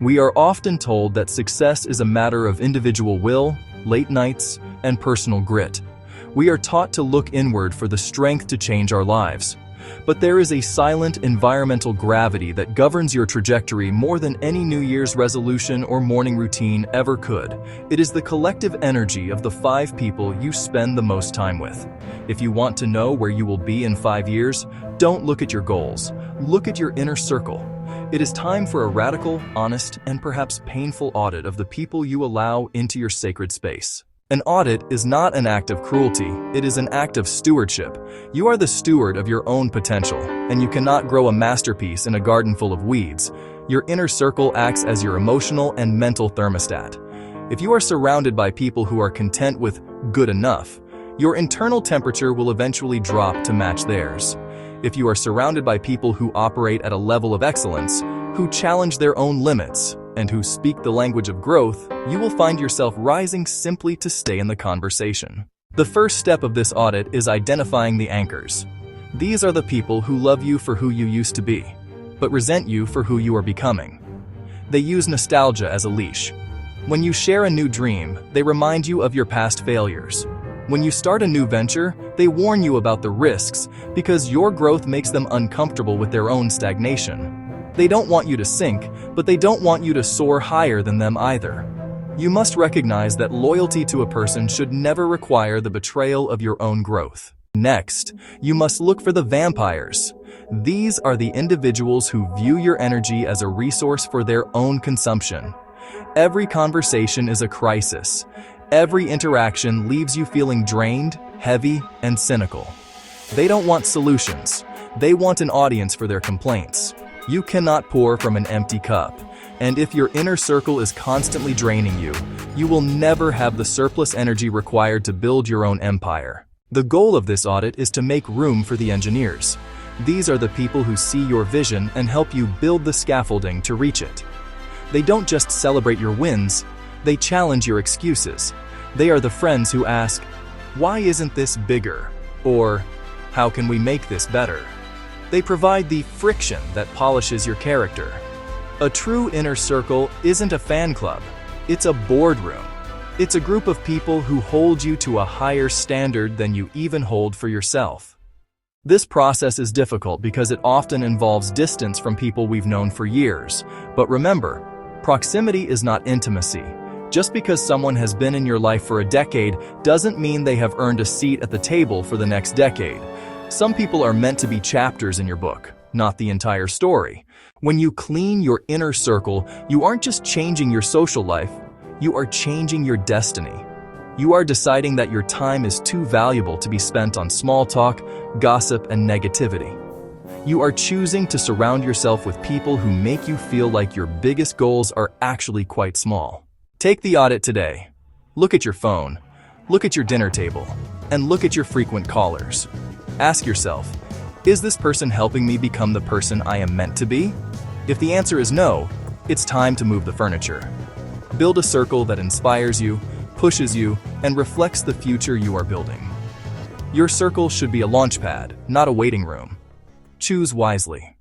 We are often told that success is a matter of individual will, late nights, and personal grit. We are taught to look inward for the strength to change our lives. But there is a silent environmental gravity that governs your trajectory more than any New Year's resolution or morning routine ever could. It is the collective energy of the 5 people you spend the most time with. If you want to know where you will be in 5 years, don't look at your goals. Look at your inner circle. It is time for a radical, honest, and perhaps painful audit of the people you allow into your sacred space. An audit is not an act of cruelty, it is an act of stewardship. You are the steward of your own potential, and you cannot grow a masterpiece in a garden full of weeds. Your inner circle acts as your emotional and mental thermostat. If you are surrounded by people who are content with good enough, your internal temperature will eventually drop to match theirs. If you are surrounded by people who operate at a level of excellence, who challenge their own limits, and who speak the language of growth, you will find yourself rising simply to stay in the conversation. The first step of this audit is identifying the anchors. These are the people who love you for who you used to be, but resent you for who you are becoming. They use nostalgia as a leash. When you share a new dream, they remind you of your past failures. When you start a new venture, they warn you about the risks because your growth makes them uncomfortable with their own stagnation. They don't want you to sink, but they don't want you to soar higher than them either. You must recognize that loyalty to a person should never require the betrayal of your own growth. Next, you must look for the vampires. These are the individuals who view your energy as a resource for their own consumption. Every conversation is a crisis. Every interaction leaves you feeling drained, heavy, and cynical. They don't want solutions. They want an audience for their complaints. You cannot pour from an empty cup, and if your inner circle is constantly draining you, you will never have the surplus energy required to build your own empire. The goal of this audit is to make room for the engineers. These are the people who see your vision and help you build the scaffolding to reach it. They don't just celebrate your wins, they challenge your excuses. They are the friends who ask, "Why isn't this bigger?" or "How can we make this better?" They provide the friction that polishes your character. A true inner circle isn't a fan club, it's a boardroom. It's a group of people who hold you to a higher standard than you even hold for yourself. This process is difficult because it often involves distance from people we've known for years. But remember, proximity is not intimacy. Just because someone has been in your life for a decade doesn't mean they have earned a seat at the table for the next decade. Some people are meant to be chapters in your book, not the entire story. When you clean your inner circle, you aren't just changing your social life, you are changing your destiny. You are deciding that your time is too valuable to be spent on small talk, gossip, and negativity. You are choosing to surround yourself with people who make you feel like your biggest goals are actually quite small. Take the audit today. Look at your phone, look at your dinner table, and look at your frequent callers. Ask yourself, is this person helping me become the person I am meant to be? If the answer is no, it's time to move the furniture. Build a circle that inspires you, pushes you, and reflects the future you are building. Your circle should be a launch pad, not a waiting room. Choose wisely.